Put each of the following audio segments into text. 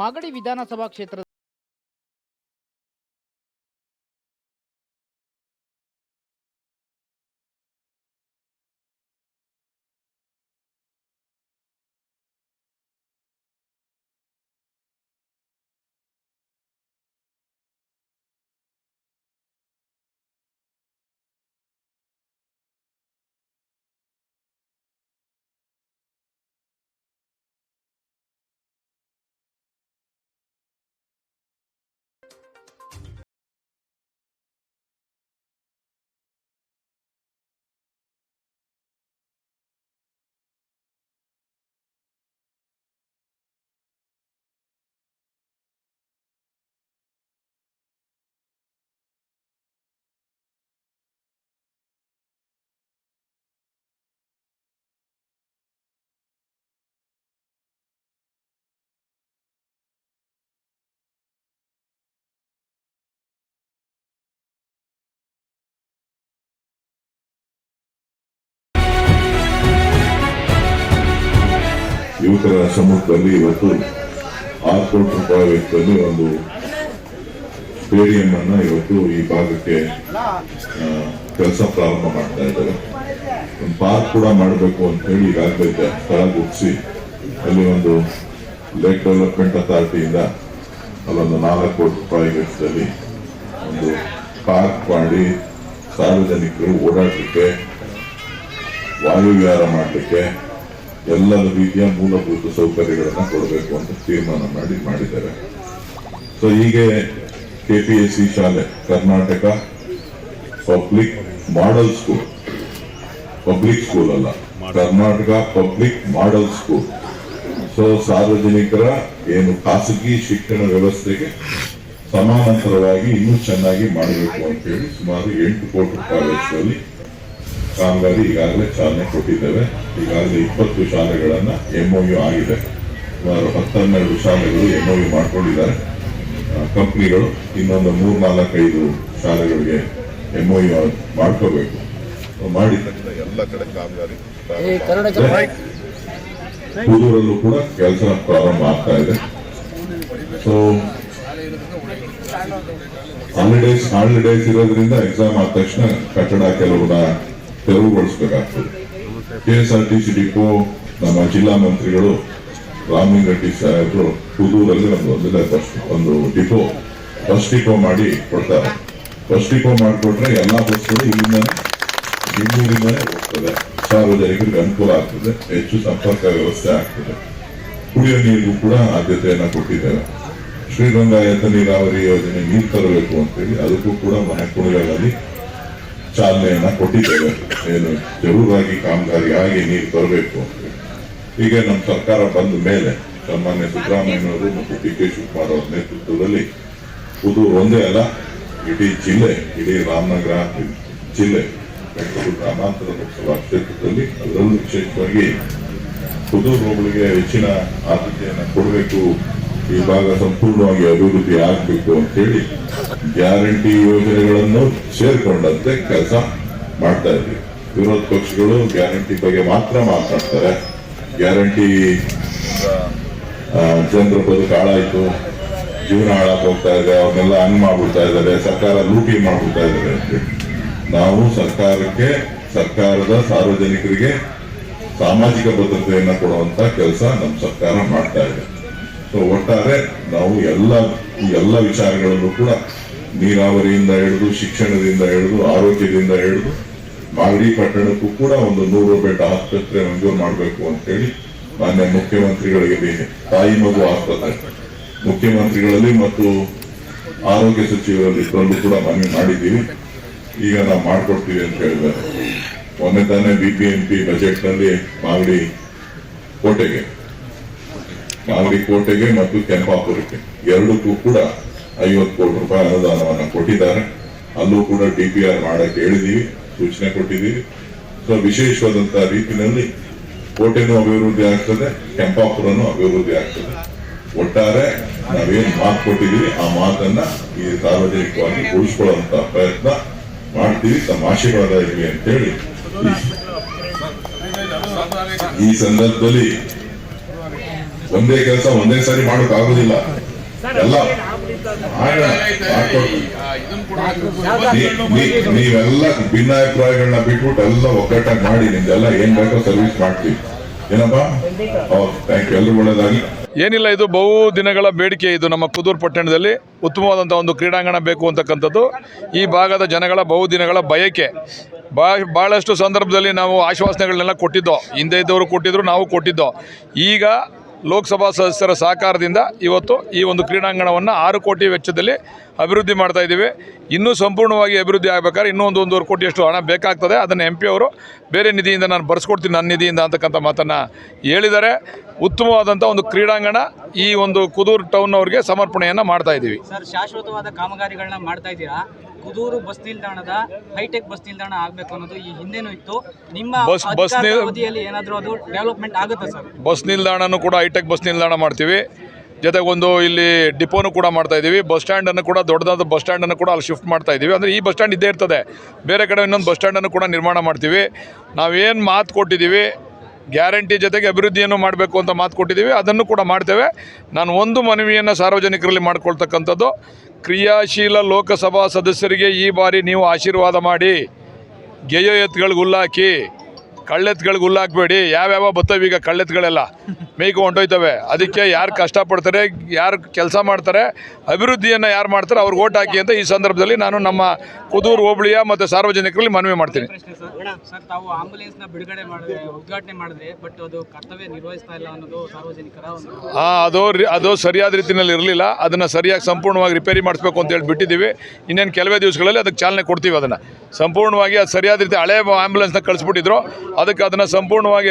ಮಾಗಡಿ ವಿಧಾನಸಭಾ ಕ್ಷೇತ್ರದ ಯುವಕರ ಸಮ್ಮುಖದಲ್ಲಿ ಇವತ್ತು 6 ಕೋಟಿ ರೂಪಾಯಿ ವೆಚ್ಚದಲ್ಲಿ ಒಂದು ಸ್ಟೇಡಿಯಂ ಅನ್ನ ಇವತ್ತು ಈ ಭಾಗಕ್ಕೆ ಕೆಲಸ ಪ್ರಾರಂಭ ಮಾಡ್ತಾ ಇದ್ದಾರೆ. ಒಂದು ಪಾರ್ಕ್ ಕೂಡ ಮಾಡಬೇಕು ಅಂತ ಹೇಳಿ ಈಗಾಗಲೇ ಸ್ಥಳ ಗುರುತಿಸಿ ಅಲ್ಲಿ ಒಂದು ಲೇಕ್ ಡೆವಲಪ್ಮೆಂಟ್ ಅಥಾರಿಟಿಯಿಂದ ಅಲ್ಲೊಂದು 4 ಕೋಟಿ ರೂಪಾಯಿ ವೆಚ್ಚದಲ್ಲಿ ಒಂದು ಪಾರ್ಕ್ ಮಾಡಿ ಸಾರ್ವಜನಿಕರು ಓಡಾಡಲಿಕ್ಕೆ, ವಾಯುವಿಹಾರ ಮಾಡಲಿಕ್ಕೆ ಎಲ್ಲ ರೀತಿಯ ಮೂಲಭೂತ ಸೌಕರ್ಯಗಳನ್ನ ಕೊಡಬೇಕು ಅಂತ ತೀರ್ಮಾನ ಮಾಡಿದ್ದಾರೆ. ಸೊ ಹೀಗೆ ಕೆಪಿಎಸ್ಸಿ ಶಾಲೆ, Karnataka public model school, public school ಅಲ್ಲ, Karnataka public model school. So ಸಾರ್ವಜನಿಕರ ಏನು ಖಾಸಗಿ ಶಿಕ್ಷಣ ವ್ಯವಸ್ಥೆಗೆ ಸಮಾನಾಂತರವಾಗಿ ಇನ್ನೂ ಚೆನ್ನಾಗಿ ಮಾಡಬೇಕು ಅಂತ ಹೇಳಿ ಸುಮಾರು 8 ಕೋಟಿ ರೂಪಾಯಿ ವೆಚ್ಚದಲ್ಲಿ ಕಾಮಗಾರಿ ಈಗಾಗಲೇ ಚಾಲನೆ ಕೊಟ್ಟಿದ್ದೇವೆ. ಈಗಾಗಲೇ 20 ಶಾಲೆಗಳನ್ನ MOU ಆಗಿದೆ. ಸುಮಾರು 10-12 ಶಾಲೆಗಳು MOU ಮಾಡ್ಕೊಂಡಿದ್ದಾರೆ ಕಂಪ್ನಿಗಳು. ಇನ್ನೊಂದು 3-4-5 ಶಾಲೆಗಳಿಗೆ MOU ಮಾಡ್ಕೋಬೇಕು. ಮಾಡಿದ ಎಲ್ಲ ಕಡೆ ಕಾಮಗಾರಿ ಪುದೂರಲ್ಲೂ ಕೂಡ ಕೆಲಸ ಪ್ರಾರಂಭ ಆಗ್ತಾ ಇದೆ. ಸೊ ಹಾಲಿಡೇಸ್ ಇರೋದ್ರಿಂದ ಎಕ್ಸಾಮ್ ಆದ ತಕ್ಷಣ ಕಟ್ಟಡ ಕೆಲವನ್ನ ತೆರವುಗೊಳಿಸಬೇಕಾಗ್ತದೆ. KSRTC ಡಿಪೋ ನಮ್ಮ ಜಿಲ್ಲಾ ಮಂತ್ರಿಗಳು ರಾಮಲಿಂಗರೆಡ್ಡಿ ಸಾಹೇಬರು ಪುದೂರಲ್ಲಿ ಒಂದು ಡಿಪೋ ಬಸ್ ಡಿಪೋ ಮಾಡಿ ಕೊಡ್ತಾರೆ. ಬಸ್ ಡಿಪೋ ಮಾಡಿಕೊಟ್ರೆ ಎಲ್ಲಾ ಬಸ್ಗಳು ಇಲ್ಲಿಂದನೇ ಹೋಗ್ತದೆ, ಸಾರ್ವಜನಿಕರಿಗೆ ಅನುಕೂಲ ಆಗ್ತದೆ, ಹೆಚ್ಚು ಸಂಪರ್ಕ ವ್ಯವಸ್ಥೆ ಆಗ್ತದೆ. ಕುಡಿಯುವ ನೀರಿಗೂ ಕೂಡ ಆದ್ಯತೆಯನ್ನ ಕೊಟ್ಟಿದ್ದೇವೆ. ಶ್ರೀಗಂಗಾಯತ ನೀರಾವರಿ ಯೋಜನೆ ನೀರು ತರಬೇಕು ಅಂತೇಳಿ ಅದಕ್ಕೂ ಕೂಡ ಮನೆ ಕುಣಿಗಳಲ್ಲಿ ಚಾಲನೆಯನ್ನ ಕೊಟ್ಟಿದ್ದೇವೆ. ಏನು ಜರೂರಾಗಿ ಕಾಮಗಾರಿ ಆಗಿ ನೀರು ತರಬೇಕು ಅಂತೇಳಿ. ಹೀಗೆ ನಮ್ಮ ಸರ್ಕಾರ ಬಂದ ಮೇಲೆ ಸನ್ಮಾನ್ಯ ಸಿದ್ದರಾಮಯ್ಯನವರು ಮತ್ತು DK ಶಿವಕುಮಾರ್ ಅವರ ನೇತೃತ್ವದಲ್ಲಿ ಪುದೂರು ಒಂದೇ ಅಲ್ಲ, ಇಡೀ ಜಿಲ್ಲೆ, ಇಡೀ ರಾಮನಗರ ಜಿಲ್ಲೆ, ಬೆಂಗಳೂರು ಗ್ರಾಮಾಂತರ ಲೋಕಸಭಾ ಕ್ಷೇತ್ರದಲ್ಲಿ ಅದರಲ್ಲೂ ವಿಶೇಷವಾಗಿ ಪುದೂರು ಹೋಬಳಿಗೆ ಹೆಚ್ಚಿನ ಆದ್ಯತೆಯನ್ನು ಕೊಡಬೇಕು, ಈ ಭಾಗ ಸಂಪೂರ್ಣವಾಗಿ ಅಭಿವೃದ್ಧಿ ಆಗಬೇಕು ಅಂತೇಳಿ ಗ್ಯಾರಂಟಿ ಯೋಜನೆಗಳನ್ನು ಸೇರ್ಕೊಂಡಂತೆ ಕೆಲಸ ಮಾಡ್ತಾ ಇದ್ವಿ. ವಿರೋಧ ಪಕ್ಷಗಳು ಗ್ಯಾರಂಟಿ ಬಗ್ಗೆ ಮಾತ್ರ ಮಾತನಾಡ್ತಾರೆ. ಗ್ಯಾರಂಟಿ ಜನರ ಬದುಕು ಹಾಳಾಯ್ತು, ಜೀವನ ಹಾಳಾಕ್ ಹೋಗ್ತಾ ಇದೆ, ಅವ್ರನ್ನೆಲ್ಲ ಹಂಗ್ ಮಾಡ್ಬಿಡ್ತಾ ಇದ್ದಾರೆ, ಸರ್ಕಾರ ಲೂಟಿ ಮಾಡ್ಬಿಡ್ತಾ ಇದ್ದಾರೆ ಅಂತೇಳಿ ನಾವು ಸರ್ಕಾರದ ಸಾರ್ವಜನಿಕರಿಗೆ ಸಾಮಾಜಿಕ ಭದ್ರತೆಯನ್ನ ಕೊಡುವಂತ ಕೆಲಸ ನಮ್ಮ ಸರ್ಕಾರ ಮಾಡ್ತಾ ಇದೆ. ಸೊ ಒಟ್ಟಾರೆ ನಾವು ಎಲ್ಲ ವಿಚಾರಗಳಲ್ಲೂ ಕೂಡ ನೀರಾವರಿಯಿಂದ ಹಿಡಿದು, ಶಿಕ್ಷಣದಿಂದ ಹಿಡಿದು, ಆರೋಗ್ಯದಿಂದ ಹಿಡಿದು ಮಾಗಡಿ ಪಟ್ಟಣಕ್ಕೂ ಕೂಡ ಒಂದು 100 ಬೆಡ್ ಆಸ್ಪತ್ರೆ ಮಂಜೂರು ಮಾಡಬೇಕು ಅಂತ ಹೇಳಿ ಮಾನ್ಯ ಮುಖ್ಯಮಂತ್ರಿಗಳಿಗೆ ತಾಯಿ ಮಗು ಆಸ್ಪತ್ರೆ ಮುಖ್ಯಮಂತ್ರಿಗಳಲ್ಲಿ ಮತ್ತು ಆರೋಗ್ಯ ಸಚಿವರಲ್ಲಿ ಇಬ್ಬರಲ್ಲೂ ಕೂಡ ಮನವಿ ಮಾಡಿದ್ದೀವಿ. ಈಗ ನಾವು ಮಾಡ್ಕೊಡ್ತೀವಿ ಅಂತ ಹೇಳಿದ್ದಾರೆ. ಮೊನ್ನೆ ತಾನೇ BBMP ಬಜೆಟ್ ನಲ್ಲಿ ಮಾಗಡಿ ಕೋಟೆಗೆ ಮತ್ತು ಕೆಂಪಾಪುರಕ್ಕೆ ಎರಡಕ್ಕೂ ಕೂಡ 50 ಕೋಟಿ ರೂಪಾಯಿ ಅನುದಾನವನ್ನು ಕೊಟ್ಟಿದ್ದಾರೆ. ಅಲ್ಲೂ ಕೂಡ DPR ಮಾಡಕ್ಕೆ ಹೇಳಿದೀವಿ, ಸೂಚನೆ ಕೊಟ್ಟಿದ್ದೀವಿ. ಸೊ ವಿಶೇಷವಾದಂತಹ ರೀತಿಯಲ್ಲಿ ಕೋಟೆನೂ ಅಭಿವೃದ್ಧಿ ಆಗ್ತದೆ, ಕೆಂಪಾಪುರನೂ ಅಭಿವೃದ್ಧಿ ಆಗ್ತದೆ. ಒಟ್ಟಾರೆ ನಾವೇನ್ ಮಾತು ಕೊಟ್ಟಿದ್ದೀವಿ ಆ ಮಾತನ್ನ ಈ ಸಾರ್ವಜನಿಕವಾಗಿ ಉಳಿಸ್ಕೊಳ್ಳುವಂತ ಪ್ರಯತ್ನ ಮಾಡ್ತೀವಿ. ತಮ್ಮ ಆಶೀರ್ವಾದ ಇರಲಿ ಅಂತೇಳಿ ಈ ಸಂದರ್ಭದಲ್ಲಿ ಒಂದೇ ಕೆಲಸ ಒಂದೇ ಸಾರಿ ಮಾಡೋಕ್ ಆಗುದಿಲ್ಲ. ಎಲ್ಲ ನೀವೆಲ್ಲ ಭಿನ್ನಾಭಿಪ್ರಾಯಗಳನ್ನ ಬಿಟ್ಬಿಟ್ಟು ಎಲ್ಲ ಒಗ್ಗಟ್ಟಾಗಿ ಮಾಡಿ ನಿಮ್ದೆಲ್ಲ ಏನ್ ಬೇಕೋ ಸರ್ವಿಸ್ ಮಾಡ್ತೀವಿ. ಏನಪ್ಪಾ? Thank you. ಎಲ್ಲರೂ ಒಳ್ಳೇದಾಗಿ. ಏನಿಲ್ಲ, ಇದು ಬಹು ದಿನಗಳ ಬೇಡಿಕೆ. ಇದು ನಮ್ಮ ಕುದೂರು ಪಟ್ಟಣದಲ್ಲಿ ಉತ್ತಮವಾದಂಥ ಒಂದು ಕ್ರೀಡಾಂಗಣ ಬೇಕು ಅಂತಕ್ಕಂಥದ್ದು ಈ ಭಾಗದ ಜನಗಳ ಬಹುದಿನಗಳ ಬಯಕೆ. ಭಾಳಷ್ಟು ಸಂದರ್ಭದಲ್ಲಿ ನಾವು ಆಶ್ವಾಸನೆಗಳನ್ನೆಲ್ಲ ಕೊಟ್ಟಿದ್ದೋ, ಹಿಂದೆ ಇದ್ದವರು ಕೊಟ್ಟಿದ್ರು, ನಾವು ಕೊಟ್ಟಿದ್ದೋ. ಈಗ ಲೋಕಸಭಾ ಸದಸ್ಯರ ಸಹಕಾರದಿಂದ ಇವತ್ತು ಈ ಒಂದು ಕ್ರೀಡಾಂಗಣವನ್ನು 6 ಕೋಟಿ ವೆಚ್ಚದಲ್ಲಿ ಅಭಿವೃದ್ಧಿ ಮಾಡ್ತಾ ಇದ್ದೀವಿ. ಇನ್ನೂ ಸಂಪೂರ್ಣವಾಗಿ ಅಭಿವೃದ್ಧಿ ಆಗಬೇಕಾದ್ರೆ ಇನ್ನೂ 1.5 ಕೋಟಿಯಷ್ಟು ಹಣ ಬೇಕಾಗ್ತದೆ. ಅದನ್ನು MP ಅವರು ಬೇರೆ ನಿಧಿಯಿಂದ ನಾನು ಬರ್ಸ್ಕೊಡ್ತೀನಿ, ನನ್ನ ನಿಧಿಯಿಂದ ಅಂತಕ್ಕಂಥ ಮಾತನ್ನು ಹೇಳಿದ್ದಾರೆ. ಉತ್ತಮವಾದಂಥ ಒಂದು ಕ್ರೀಡಾಂಗಣ ಈ ಒಂದು ಕುದೂರು ಟೌನ್ ಅವ್ರಿಗೆ ಸಮರ್ಪಣೆಯನ್ನು ಮಾಡ್ತಾ ಇದ್ದೀವಿ. ಸರ್, ಶಾಶ್ವತವಾದ ಕಾಮಗಾರಿಗಳನ್ನ ಮಾಡ್ತಾ ಇದ್ದೀರಾ. ಕುದೂರು ಬಸ್ ನಿಲ್ದಾಣದ ಹೈಟೆಕ್ ಬಸ್ ನಿಲ್ದಾಣ ಆಗಬೇಕು ಅನ್ನೋದು ಈ ಹಿಂದೆನೂ ಇತ್ತು. ನಿಮ್ಮ ಅವಧಿಯಲ್ಲಿ ಏನಾದರೂ ಅದು ಡೆವಲಪ್ಮೆಂಟ್ ಆಗುತ್ತೆ ಸರ್? ಬಸ್ ನಿಲ್ದಾಣನೂ ಕೂಡ ಹೈಟೆಕ್ ಬಸ್ ನಿಲ್ದಾಣ ಮಾಡ್ತೀವಿ. ಜೊತೆಗೆ ಒಂದು ಇಲ್ಲಿ ಡಿಪೋನು ಕೂಡ ಮಾಡ್ತಾ ಇದ್ದೀವಿ. ಬಸ್ ಸ್ಟ್ಯಾಂಡನ್ನು ಕೂಡ ದೊಡ್ಡದಾದ ಬಸ್ ಸ್ಟ್ಯಾಂಡನ್ನು ಕೂಡ ಅಲ್ಲಿ ಶಿಫ್ಟ್ ಮಾಡ್ತಾ ಇದ್ದೀವಿ. ಅಂದರೆ ಈ ಬಸ್ ಸ್ಟ್ಯಾಂಡ್ ಇದ್ದೇ ಇರ್ತದೆ, ಬೇರೆ ಕಡೆ ಇನ್ನೊಂದು ಬಸ್ ಸ್ಟ್ಯಾಂಡನ್ನು ಕೂಡ ನಿರ್ಮಾಣ ಮಾಡ್ತೀವಿ. ನಾವೇನು ಮಾತು ಕೊಟ್ಟಿದ್ದೀವಿ, ಗ್ಯಾರಂಟಿ ಜೊತೆಗೆ ಅಭಿವೃದ್ಧಿಯನ್ನು ಮಾಡಬೇಕು ಅಂತ ಮಾತು ಕೊಟ್ಟಿದ್ದೀವಿ, ಅದನ್ನು ಕೂಡ ಮಾಡ್ತೇವೆ. ನಾನು ಒಂದು ಮನವಿಯನ್ನು ಸಾರ್ವಜನಿಕರಲ್ಲಿ ಮಾಡ್ಕೊಳ್ತಕ್ಕಂಥದ್ದು, ಕ್ರಿಯಾಶೀಲ ಲೋಕಸಭಾ ಸದಸ್ಯರಿಗೆ ಈ ಬಾರಿ ನೀವು ಆಶೀರ್ವಾದ ಮಾಡಿ. ಗೆಯ್ಯೋ ಎತ್ತುಗಳಿಗೆ ಹುಲ್ಲಾಕಿ, ಕಳ್ಳೆತ್ತುಗಳಿಗೆ ಹುಲ್ಲಾಕಬೇಡಿ. ಯಾವ್ಯಾವ ಬರ್ತವೆ ಈಗ ಕಳ್ಳೆತ್ತುಗಳೆಲ್ಲ ಮೇಯ್ಕೊ ಹೊಂಟೋಯ್ತವೆ. ಅದಕ್ಕೆ ಯಾರು ಕಷ್ಟಪಡ್ತಾರೆ, ಯಾರು ಕೆಲಸ ಮಾಡ್ತಾರೆ, ಅಭಿವೃದ್ಧಿಯನ್ನು ಯಾರು ಮಾಡ್ತಾರೆ ಅವ್ರಿಗೆ ಓಟ್ ಹಾಕಿ ಅಂತ ಈ ಸಂದರ್ಭದಲ್ಲಿ ನಾನು ನಮ್ಮ ಕುದೂರು ಹೋಬಳಿಯ ಮತ್ತು ಸಾರ್ವಜನಿಕರಲ್ಲಿ ಮನವಿ ಮಾಡ್ತೀನಿ. ಸರ್, ತಾವು ಆಂಬುಲೆನ್ಸ್ನ ಬಿಡುಗಡೆ ಮಾಡಿದ್ರೆ, ಉದ್ಘಾಟನೆ ಮಾಡಿದ್ರೆ, ಬಟ್ ಅದು ಕರ್ತವ್ಯ ನಿರ್ವಹಿಸ್ತಾ ಇಲ್ಲ ಅನ್ನೋದು ಸಾರ್ವಜನಿಕರ ಒಂದು ಅದು ಸರಿಯಾದ ರೀತಿಯಲ್ಲಿ ಇರಲಿಲ್ಲ. ಅದನ್ನು ಸರಿಯಾಗಿ ಸಂಪೂರ್ಣವಾಗಿ ರಿಪೇರಿ ಮಾಡಿಸ್ಬೇಕು ಅಂತ ಹೇಳಿ ಬಿಟ್ಟಿದ್ದೀವಿ. ಇನ್ನೇನು ಕೆಲವೇ ದಿವಸಗಳಲ್ಲಿ ಅದಕ್ಕೆ ಚಾಲನೆ ಕೊಡ್ತೀವಿ. ಅದನ್ನು ಸಂಪೂರ್ಣವಾಗಿ ಅದು ಸರಿಯಾದ ರೀತಿ ಹಳೆ ಆಂಬುಲೆನ್ಸ್ನ ಕಳಿಸ್ಬಿಟ್ಟಿದ್ರು, ಅದಕ್ಕೆ ಅದನ್ನು ಸಂಪೂರ್ಣವಾಗಿ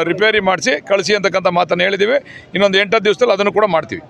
ರಿಪೇರಿ ಮಾಡಿಸಿ ಕಳಿಸಿ ಅಂತಕ್ಕಂಥ ಮಾತನ್ನು ಹೇಳಿದ್ದೀವಿ. ಇನ್ನೊಂದು 8-10 ದಿವಸದಲ್ಲಿ ಅದನ್ನು ಕೂಡ ಮಾಡ್ತೀವಿ.